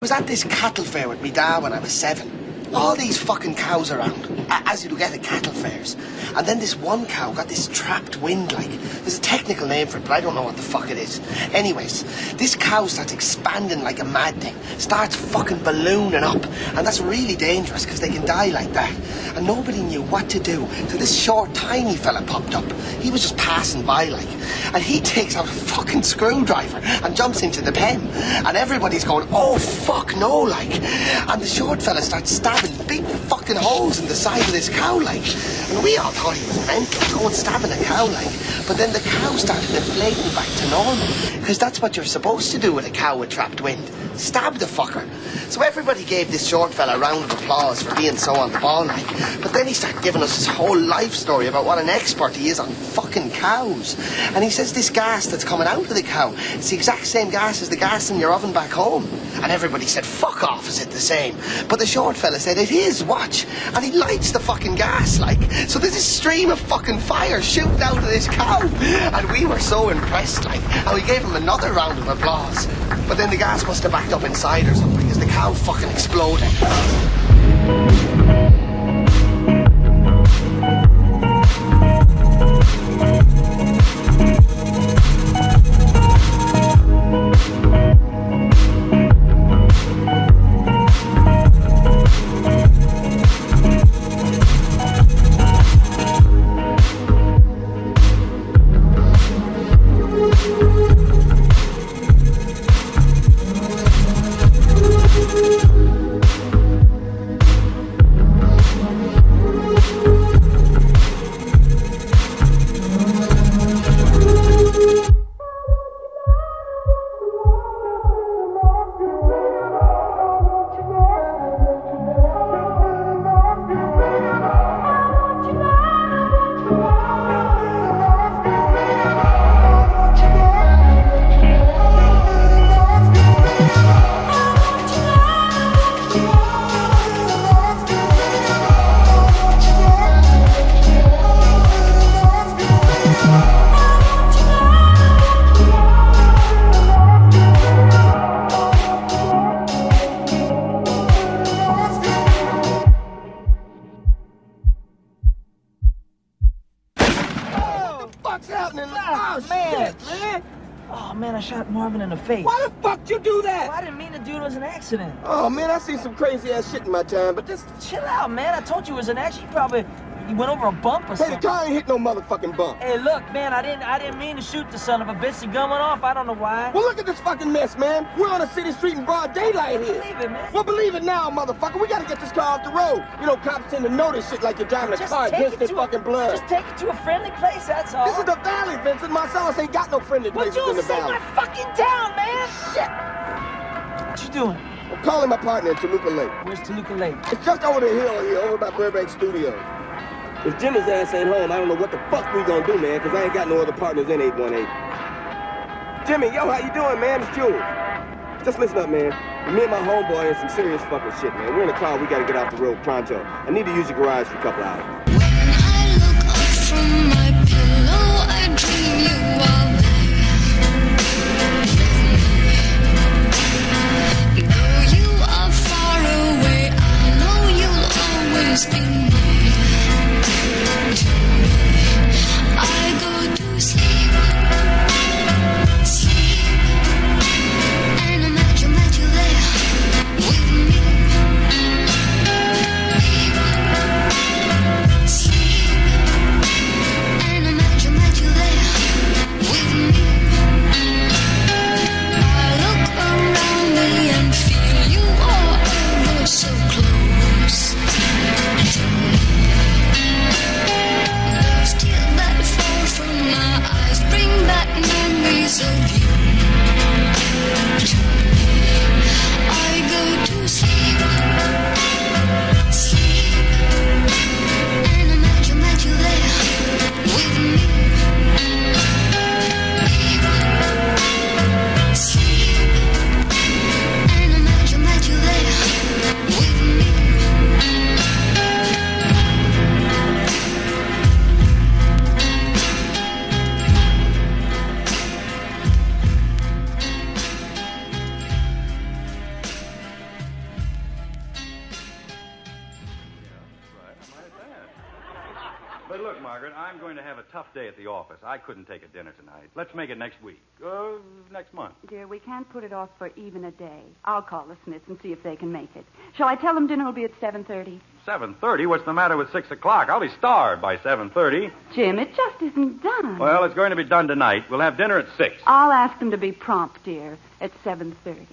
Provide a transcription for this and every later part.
was at this cattle fair with me dad when I was 7. All these fucking cows around, as you do get at cattle fairs. And then this one cow got this trapped wind, like. There's a technical name for it, but I don't know what the fuck it is. Anyways, this cow starts expanding like a mad thing. Starts fucking ballooning up. And that's really dangerous, because they can die like that. And nobody knew what to do. So this short, tiny fella popped up. He was just passing by, like. And he takes out a fucking screwdriver and jumps into the pen. And everybody's going, oh, fuck no, like. And the short fella starts stabbing big fucking holes in the side of this cow, like. And we all thought he was mental, going stabbing a cow, like. But then the cow started inflating back to normal, because that's what you're supposed to do with a cow with trapped wind. Stab the fucker. So everybody gave this short fella a round of applause for being so on the ball, like. But then he started giving us his whole life story about what an expert he is on fucking cows. And he says this gas that's coming out of the cow, it's the exact same gas as the gas in your oven back home. And everybody said, fuck off, is it the same? But the short fella said, it is, watch. And he lights the fucking gas, like. So there's this stream of fucking fire shooting out of this cow. And we were so impressed, like. And we gave him another round of applause. But then the gas must have backed up inside or something, because the cow fucking exploded. Marvin in the face. Why the fuck you do that? Well, I didn't mean to do it. It was an accident. Oh, man, I seen some crazy ass shit in my time, but this... Chill out, man. I told you it was an accident. You went over a bump or something. Hey, the car ain't hit no motherfucking bump. Hey, look, man, I didn't mean to shoot the son of a bitch. The gun went off. I don't know why. Well, look at this fucking mess, man. We're on a city street in broad daylight here. Believe it, man. Well, believe it now, motherfucker. We gotta get this car off the road. You know, cops tend to notice shit like you're driving a car against their fucking blood. Just take it to a friendly place, that's all. This is the valley, Vincent. Marcellus ain't got no friendly places in the valley. But you my fucking town, man. Shit. What you doing? I'm calling my partner in Toluca Lake. Where's Toluca Lake? It's just over the hill here, over by Burbank Studios. If Jimmy's ass ain't home, I don't know what the fuck we gonna do, man, because I ain't got no other partners in 818. Jimmy, yo, how you doing, man? It's Jules. Just listen up, man. Me and my homeboy in some serious fucking shit, man. We're in a car, we gotta get off the road pronto. I need to use your garage for a couple hours. When I look up from my pillow, I dream you are there. Though you are far away, I know you'll always be near. I go to sleep, and imagine that you're there with me. But look, Margaret, I'm going to have a tough day at the office. I couldn't take a dinner tonight. Let's make it next week. Next month. Dear, we can't put it off for even a day. I'll call the Smiths and see if they can make it. Shall I tell them dinner will be at 7:30? 7:30? What's the matter with 6 o'clock? I'll be starved by 7:30. Jim, it just isn't done. Well, it's going to be done tonight. We'll have dinner at 6. I'll ask them to be prompt, dear, at 7:30.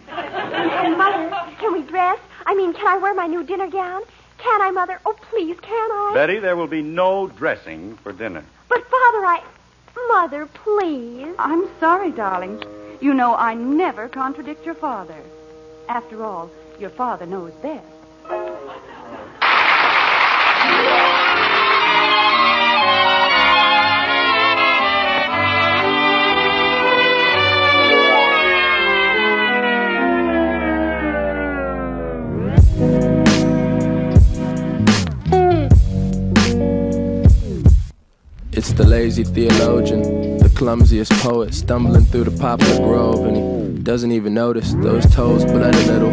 And, Mother, can we dress? I mean, can I wear my new dinner gown? Can I, Mother? Oh, please, can I? Betty, there will be no dressing for dinner. But, Father, Mother, please. I'm sorry, darling. You know I never contradict your father. After all, your father knows best. It's the lazy theologian, the clumsiest poet, stumbling through the poplar grove, and he doesn't even notice those toes bled a little.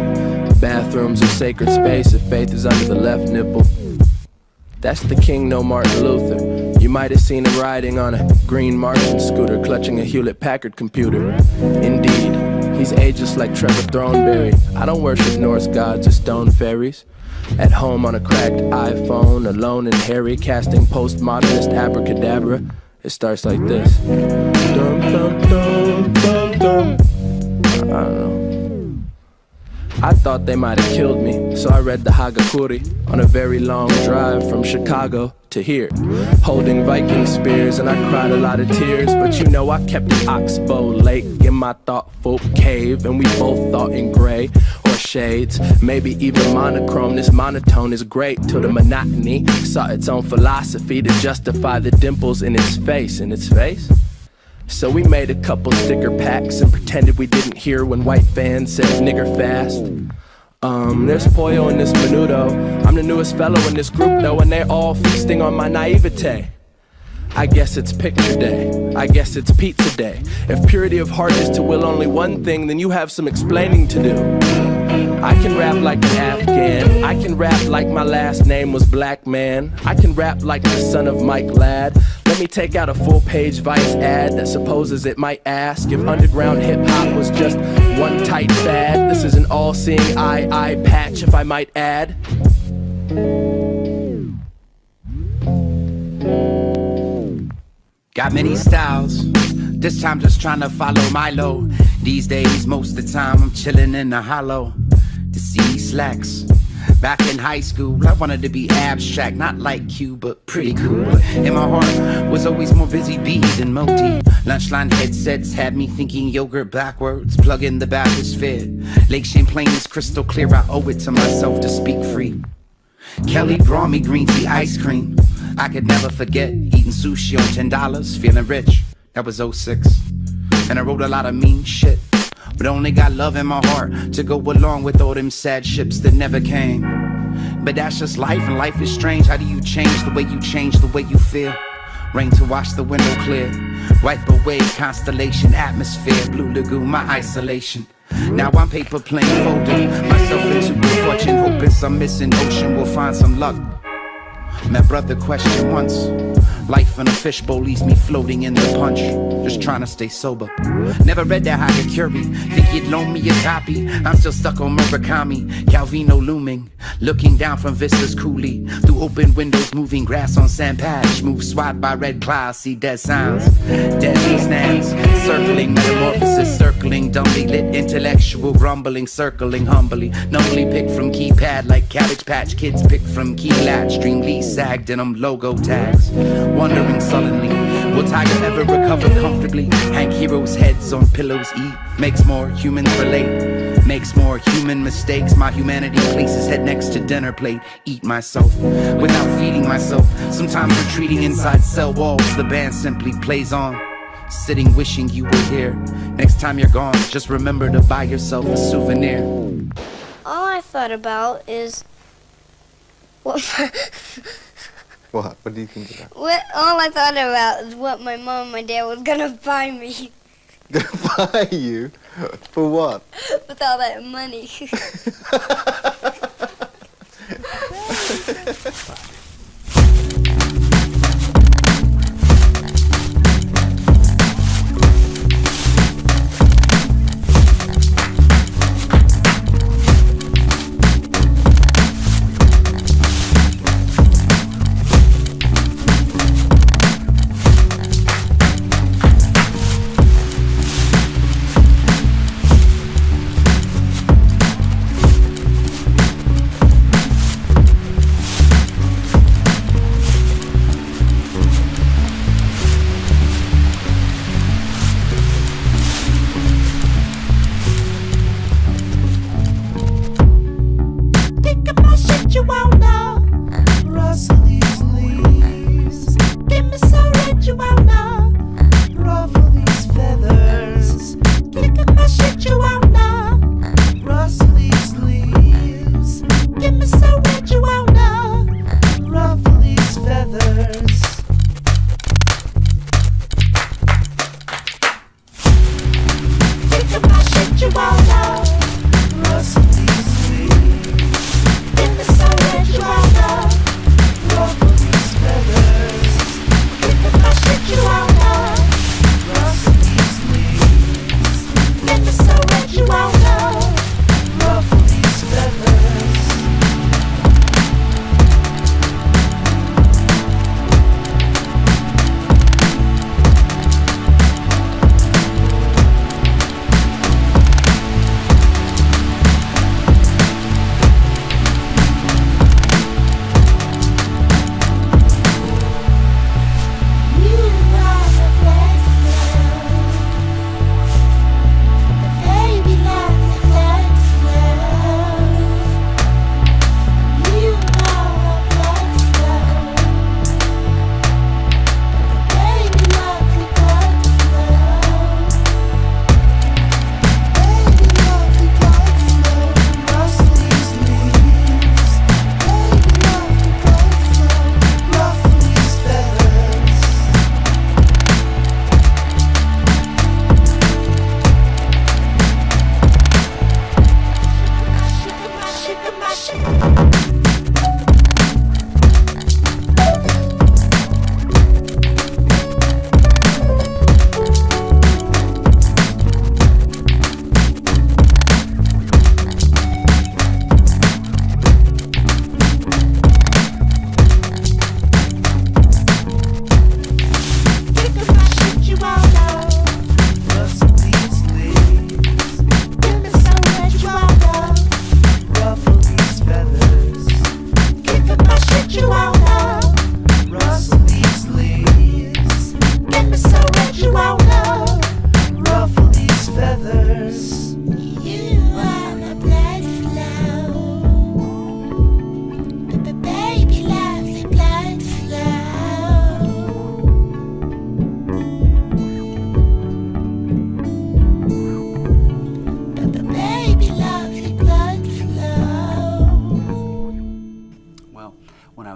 Bathrooms are sacred space if faith is under the left nipple. That's the king, no Martin Luther. You might have seen him riding on a green Martian scooter, clutching a Hewlett-Packard computer. Indeed, he's ageless like Trevor Thornberry. I don't worship Norse gods or stone fairies. At home on a cracked iPhone, alone and hairy, casting postmodernist abracadabra. It starts like this. Dum, dum, dum, dum, dum. I don't know. I thought they might have killed me, so I read the Hagakure on a very long drive from Chicago to here, holding Viking spears, and I cried a lot of tears. But you know I kept an oxbow lake in my thoughtful cave, and we both thought in gray or shades, maybe even monochrome. This monotone is great till the monotony saw its own philosophy to justify the dimples in its face. In its face? So we made a couple sticker packs and pretended we didn't hear when white fans said nigger fast. There's Pollo and this Menudo. I'm the newest fellow in this group though, and they're all feasting on my naivete. I guess it's picture day. I guess it's pizza day. If purity of heart is to will only one thing, then you have some explaining to do. I can rap like an Afghan. I can rap like my last name was Black Man. I can rap like the son of Mike Ladd. Let me take out a full-page Vice ad that supposes it might ask if underground hip-hop was just one tight fad. This is an all-seeing eye patch, if I might add. Got many styles, this time just trying to follow Milo. These days, most of the time, I'm chilling in the hollow. The sea slacks. Back in high school, I wanted to be abstract, not like you, but pretty cool. In my heart, was always more busy bee than Moti. Lunchline headsets had me thinking yogurt backwards. Plug in the bathysphere. Lake Champlain is crystal clear, I owe it to myself to speak free. Kelly brought me green tea ice cream. I could never forget eating sushi on $10, feeling rich. That was 06. And I wrote a lot of mean shit, but only got love in my heart to go along with all them sad ships that never came. But that's just life, and life is strange. How do you change the way you change the way you feel? Rain to wash the window clear, wipe away constellation, atmosphere, blue lagoon, my isolation. Now I'm paper plane folding myself into good fortune, hoping some missing ocean will find some luck. My brother questioned once. Life in a fishbowl leaves me floating in the punch, just trying to stay sober. Never read that Hagakure, think he'd loan me a copy. I'm still stuck on Murakami, Calvino looming, looking down from vistas coolly, through open windows, moving grass on sand patch, move swat by red clouds, see dead sounds, dead stands, circling metamorphosis, circling dumbly lit, intellectual grumbling, circling humbly, numbly picked from keypad like Cabbage Patch Kids picked from key latch, streamly sagged in them logo tags. Wondering sullenly, will Tiger ever recover comfortably? Hank heroes' heads on pillows eat, makes more humans relate, makes more human mistakes. My humanity places head next to dinner plate, eat myself without feeding myself. Sometimes retreating inside cell walls, the band simply plays on, sitting wishing you were here. Next time you're gone, just remember to buy yourself a souvenir. All I thought about is what What do you think about? all I thought about is what my mom and my dad was gonna buy me. Gonna buy you? For what? With all that money.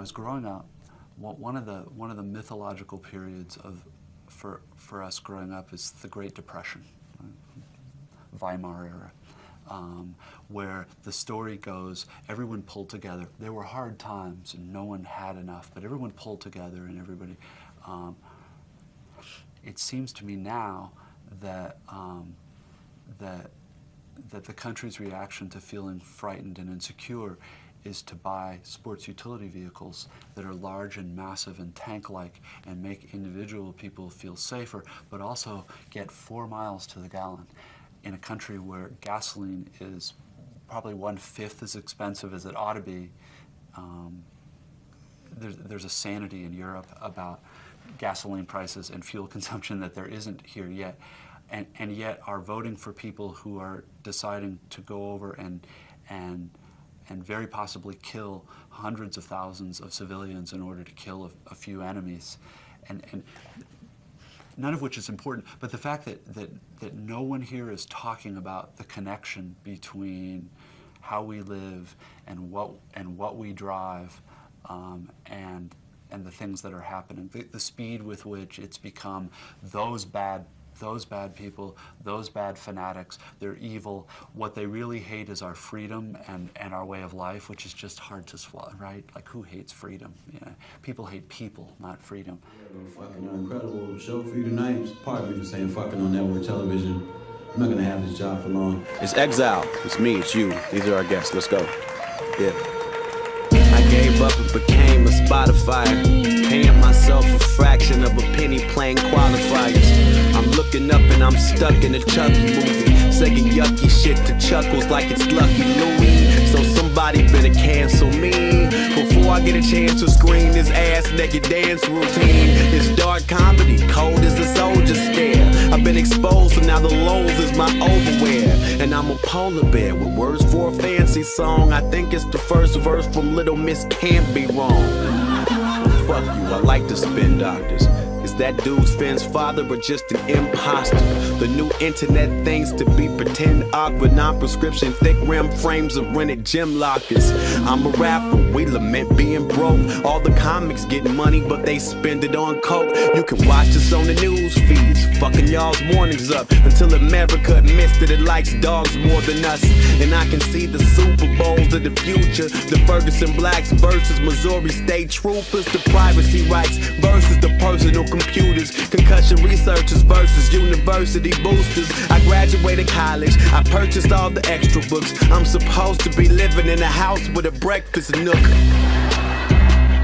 was growing up, one of the mythological periods for us growing up is the Great Depression, Weimar era, where the story goes, everyone pulled together. There were hard times and no one had enough, but everyone pulled together and everybody. It seems to me now that that the country's reaction to feeling frightened and insecure is to buy sports utility vehicles that are large and massive and tank-like and make individual people feel safer, but also get 4 miles to the gallon in a country where gasoline is probably 1/5 as expensive as it ought to be. There's a sanity in Europe about gasoline prices and fuel consumption that there isn't here yet, and yet are voting for people who are deciding to go over and very possibly kill hundreds of thousands of civilians in order to kill a few enemies, and none of which is important. But the fact that no one here is talking about the connection between how we live and what we drive, and the things that are happening, the speed with which it's become those bad people, those bad fanatics, they're evil. What they really hate is our freedom and our way of life, which is just hard to swallow, right? Like, who hates freedom? Yeah. People hate people, not freedom. Fucking incredible show for you tonight. Pardon me for saying fucking on network television. I'm not gonna have this job for long. It's Exile. It's me, it's you. These are our guests. Let's go. Yeah. I gave up and became a Spotify, paying myself a fraction of a penny playing qualifiers. I'm looking up and I'm stuck in a Chucky movie, saying yucky shit to chuckles like it's Lucky Louie. So somebody better cancel me before I get a chance to scream this ass naked dance routine. It's dark comedy, cold as a soldier stare. I've been exposed, so now the lows is my overwear. And I'm a polar bear with words for a fancy song. I think it's the first verse from Little Miss Can't Be Wrong. Well, fuck you, I like to spin doctors. Is that dude's Finn's father or just an imposter? The new internet things to be pretend awkward, non-prescription, thick rim frames of rented gym lockers. I'm a rapper, we lament being broke. All the comics getting money, but they spend it on coke. You can watch us on the news feeds, fucking y'all's mornings up, until America admits that it likes dogs more than us. And I can see the Super Bowls of the future, the Ferguson Blacks versus Missouri State Troopers, the privacy rights versus the personal computers, concussion researchers versus university boosters. I graduated college, I purchased all the extra books. I'm supposed to be living in a house with a breakfast nook.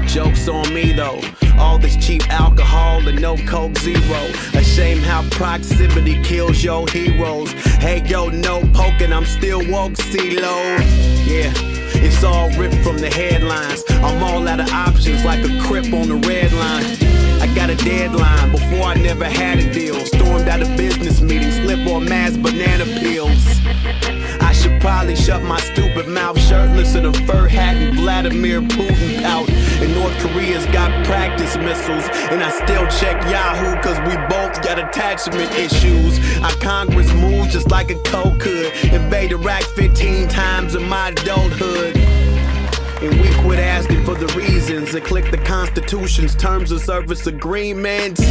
Joke's on me though, all this cheap alcohol and no Coke Zero. A shame how proximity kills your heroes. Hey yo, no poking, I'm still woke, CeeLo. Yeah, it's all ripped from the headlines. I'm all out of options like a crip on the red line. I got a deadline, before I never had a deal. Stormed out of business meetings, slip on mass banana peels. I should probably shut my stupid mouth, shirtless in a fur hat and Vladimir Putin pout. And North Korea's got practice missiles, and I still check Yahoo cause we both got attachment issues. Our Congress moves just like a coke could, invade Iraq 15 times in my adulthood. And we quit asking for the reasons and click the Constitution's terms of service agreements.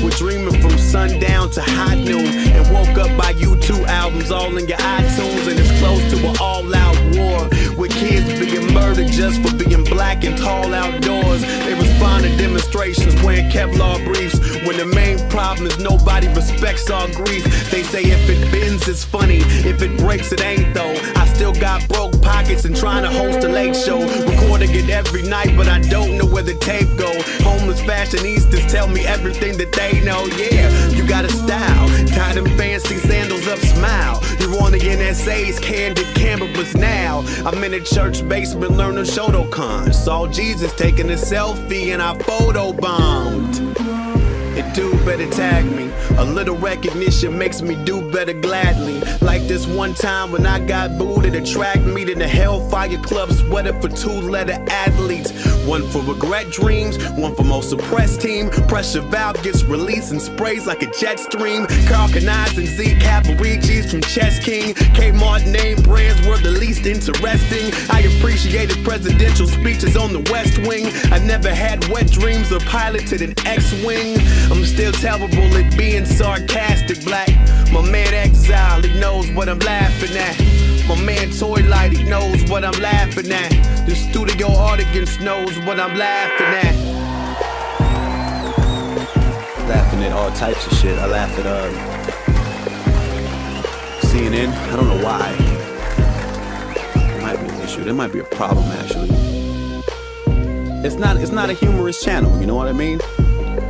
We're dreaming from sundown to high noon, and woke up by U2 albums all in your iTunes. And it's close to an all-out war, with kids being murdered just for being black and tall outdoors. They respond to demonstrations wearing Kevlar briefs, when the main problem is nobody respects our grief. They say if it bends it's funny, if it breaks it ain't though. I still got broke pockets and trying to host a late show, recording it every night, but I don't know where the tape go. Homeless fashionistas tell me everything that they know. Yeah, you got a style, tie them fancy sandals up, smile. You're on the NSA's candid cameras now. I'm in a church basement learning Shotokan. Saw Jesus taking a selfie and I photo bombed. and do better tag me. A little recognition makes me do better gladly. Like this one time when I got booed at a track meet in the Hellfire Club, sweater for 2-letter athletes. One for regret dreams, one for most suppressed team. Pressure valve gets released and sprays like a jet stream. Carl Canines and Z Cavaricci's from Chess King. Kmart name brands were the least interesting. I appreciated presidential speeches on the West Wing. I never had wet dreams or piloted an X-Wing. I'm still terrible at being sarcastic, black. My man Exile, he knows what I'm laughing at. My man Toy Light, he knows what I'm laughing at. The studio audience knows what I'm laughing at. Laughing at all types of shit. I laugh at CNN. I don't know why. It might be an issue. There might be a problem actually. It's not a humorous channel, you know what I mean?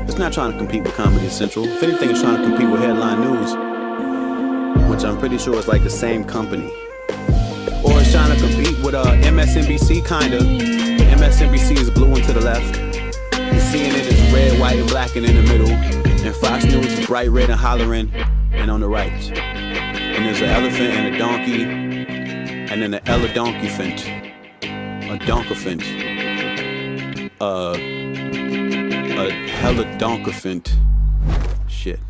It's not trying to compete with Comedy Central. If anything, it's trying to compete with Headline News, which I'm pretty sure is like the same company. Or it's trying to compete with MSNBC, kinda. MSNBC is blue and to the left. And CNN is red, white, and black and in the middle. And Fox News is bright red and hollering and on the right. And there's an elephant and a donkey, and then an eledonkeyphant. A donkephant. A hella donkephant. Shit.